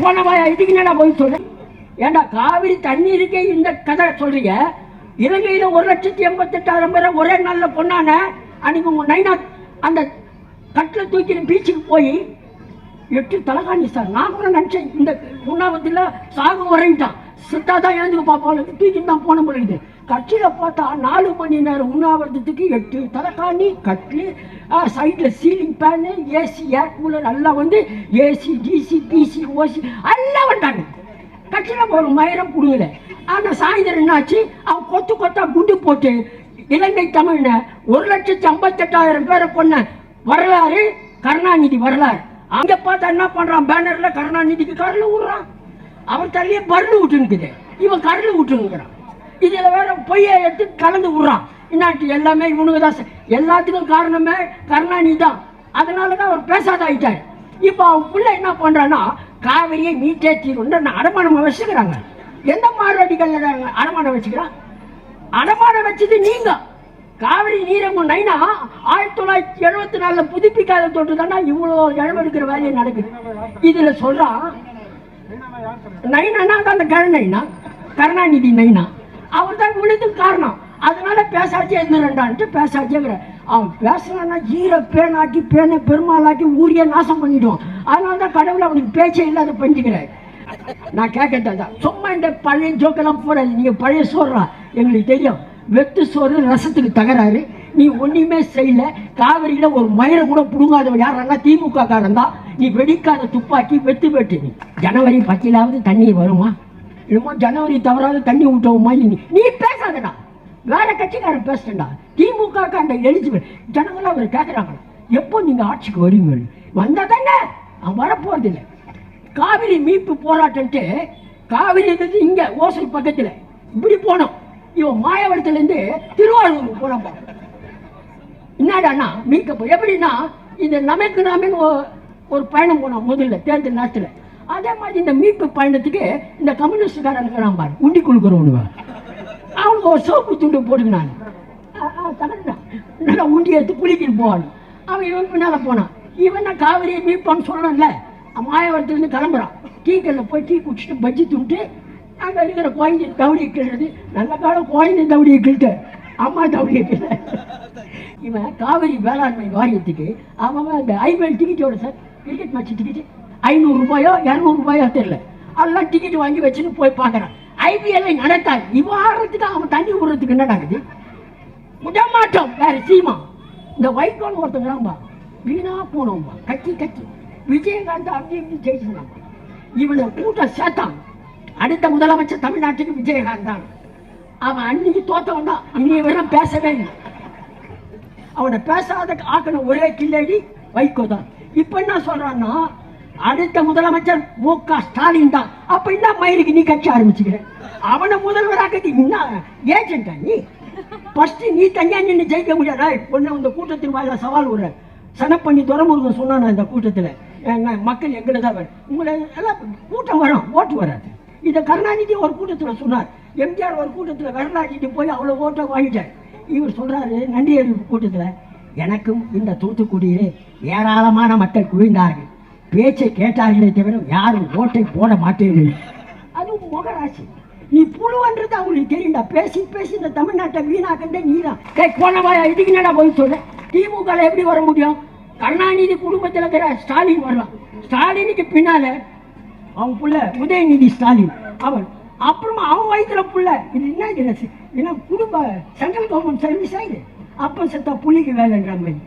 போனவாயா இதுக்கு என்னடா போய் சொல்றேன்? ஏண்டா காவிரி தண்ணீருக்கே இந்த கதை சொல்றீங்க. இலங்கையில 1,88,000 பேரை ஒரே நாள்ல பொண்ணான அன்னைக்கு உங்க நைனா அந்த கட்டில் தூக்கி பீச்சுக்கு போய் 8 தலைகாணி சார். நான் கூட நினைச்சேன் இந்த உண்ணாவத்தில் சாகு வரையிட்டான், சித்தாதான் எழுந்து பார்ப்போம் தூக்கி தான் போன முடியுது. கட்சியில் பார்த்தா 4 மணி நேரம் உண்ணாவிரதத்துக்கு 8 தலைகாணி கட்லு, சைடில் ceiling fan, AC, air cooler எல்லாம் வந்து ஏசி, டிசி, பிசி, ஓசி எல்லாம் வந்துட்டாங்க. கட்சியில் ஒரு மயிரம் கொடுங்கல. ஆனால் சாயந்தரம் என்னாச்சு, அவன் கொத்து கொத்தா குண்டு போட்டு இலங்கை தமிழ்ன 1,58,000 பேரை கொன்ன வரலாறு கருணாநிதி வரலாறு. அங்கே பார்த்தா என்ன பண்ணுறான், பேனரில் கருணாநிதிக்கு கரல் விடுறான். அவன் தலையே பருள் விட்டுனுக்குது, இவன் கரல் விட்டுனுக்குறான். இதில் வேற பொய்யை எடுத்து கலந்து விடுறான். என்னாச்சு எல்லாமே இவனுக்கு தான், எல்லாத்துக்கும் காரணமே கருணாநிதி தான். அதனால தான் அவர் பேசாத ஆயிட்டார். இப்போ அவன் பிள்ளை என்ன பண்ணுறான்னா காவிரியை மீட்டே தீர்வுன்னு அடமானம் வச்சுக்கிறாங்க. எந்த மாறுவடிகள் அடமானம் வச்சுக்கிறான்? அடமானம் வச்சது நீங்க. காவிரி நீரங்க நைனா 1974 புதுப்பிக்காத தொட்டு தானே இவ்வளோ இழவெடுக்கிற வேலையை நடக்குது. இதில் சொல்கிறான் நைனா அந்த கருணைனா கருணாநிதி நைனா அவர் தான் விழுதுக்கு காரணம். அதனால பேசாச்சே இருந்துட்டான்ட்டு பேசாச்சேங்கிற. அவன் பேசுறான்னா ஈர பேனாக்கி பேனை பெருமாளாக்கி ஊரிய நாசம் பண்ணிடுவான். அதனால தான் கடவுள் அவனுக்கு பேச்சே இல்லாத பண்ணிக்கிறார். நான் கேட்கறதான் சும்மா இந்த பழைய ஜோக்கெல்லாம் போடாது. நீங்கள் பழைய சோறா எங்களுக்கு தெரியும். வெத்து சோறு ரசத்துக்கு தகராறு. நீ ஒன்றுமே செய்யல. காவிரியில் ஒரு மயிரை கூட பிடுங்காதவன் யாரா திமுக காரன் தான். நீ வெடிக்காத துப்பாக்கி வெத்து வெட்டு. நீ ஜனவரி 10 தண்ணி வருமா? என்னமோ ஜனவரி தவறாத தண்ணி விட்டோமா? நீ பேசாதடா, வேற கட்சிக்காரன் பேசுறா. திமுக அந்த எலிஜிபிள் ஜனங்களாம் அவர் கேட்குறாங்களா எப்போ நீங்கள் ஆட்சிக்கு வருவீங்க? வந்தால் தானே அவன் வரப்போறது இல்லை. காவிரி மீட்பு போராட்டம்ட்டு காவிரி இங்கே ஓசூர் பக்கத்தில் இப்படி போனோம். இவன் மாயவரத்துலேருந்து திருவாரூருக்கு போனோம். என்னடாண்ணா மீட்க எப்படின்னா இந்த நமக்கு நாமே ஒரு பயணம் போனோம் முதல்ல தேர்தல் நேரத்தில். அதே மாதிரி இந்த மீட்பு பயணத்துக்கு இந்த கம்யூனிஸ்டுக்காரனுக்கு நான் பாரு உண்டி கொடுக்குறவனுவா அவனுக்கு ஒரு சோப்பு துண்டு போட்டுக்கினான். நல்லா உண்டி எடுத்து குளிக்கிட்டு போவான். அவன் இவன் பின்னால் போனான். இவன் தான் காவிரியை மீட்பான்னு சொல்கிறான்ல. மாயவரத்துலேருந்து கிளம்புறான். டீ கல்ல போய் டீ குடிச்சிட்டு பஜ்ஜி துண்டு அங்கே இருக்கிற குழந்தை தவடியை கிள்றது. நல்ல காலம் குழந்தை தவடியை கிள்ட்டு அம்மா தவடியை கிள்ள. இவன் காவிரி வேளாண்மை வாரியத்துக்கு அவன் அந்த ஐபிஎல் டிக்கெட்டோட சார் கிரிக்கெட் மேட்ச் டிக்கெட்டு 500 ரூபாயோ 200 ரூபாயோ தெரியல. அதெல்லாம் டிக்கெட் வாங்கி வச்சுன்னு போய் பார்க்குறான். ஐபிஎல்லை நடத்தாது. இவ்வாறத்துக்கு அவன் தண்ணி விடுறதுக்கு என்ன நடக்குது? விடமாட்டோம் வேற சீமா. இந்த வைகோன்னு ஒருத்தங்கிறான்பா வீணா போனோம்பா கட்சி கட்சி விஜயகாந்த் அப்படி இப்படி ஜெயிச்சுனான். இவனை கூட்டம் சேர்த்தான். அடுத்த முதலமைச்சர் தமிழ்நாட்டுக்கு விஜயகாந்த் தான். அவன் அன்னைக்கு தோத்தவன் தான். இனி வரை பேசவே இல்லை. அவனை பேசாத ஆக்கணும் ஒரே கில்லடி வைகோ தான். இப்போ என்ன சொல்றான்னா அடுத்த முதலமைச்சர் மு.க. ஸ்டாலின் தான். அப்ப என்ன மயிருக்கு நீ கட்சி ஆரம்பிச்சுக்கிறேன்? அவனை முதல்வராக என்ன ஏஜென்டா நீ? ஃபர்ஸ்ட் நீ தனியா நின்று ஜெயிக்க முடியாதா? பொண்ணு இந்த கூட்டத்தின் வாயில சவால் விடுற சனப்பண்ணி துறமுருகன் சொன்னான். இந்த கூட்டத்தில் மக்கள் எங்களை தான் வரும், உங்களை எல்லாம் கூட்டம் வரும், ஓட்டு வராது. இதை கருணாநிதி ஒரு கூட்டத்தில் சொன்னார். எம்ஜிஆர் ஒரு கூட்டத்தில் வரலாற்றிட்டு போய் அவ்வளோ ஓட்டை வாங்கிட்டார். இவர் சொல்றாரு நன்றி அறிவிப்பு கூட்டத்தில், எனக்கும் இந்த தூத்துக்குடியிலே ஏராளமான மக்கள் குவிந்தார்கள், பேச்சை கேட்டார்களே தவிர யாரும் ஓட்டை போட மாட்டேன். அதுவும் முகராசி. நீ புழுவன்றது அவங்களுக்கு தெரியுண்டா. பேசி பேசி இந்த தமிழ்நாட்டை வீணாக்கண்டே நீதான். போனவாயா இதுக்கு என்னடா போய் சொல்ற? திமுக எப்படி வர முடியும்? கருணாநிதி குடும்பத்தில் இருக்கிற ஸ்டாலின் வரலாம். ஸ்டாலினுக்கு பின்னால அவன் புள்ள உதயநிதி ஸ்டாலின் அவன். அப்புறமா அவன் வயிற்றுல புள்ள. இது என்ன குடும்ப சென்ட்ரல் கவர்மெண்ட் சர்வீஸ் ஆகுது. அப்போ செத்தா புள்ளிக்கு வேலைன்ற மாதிரி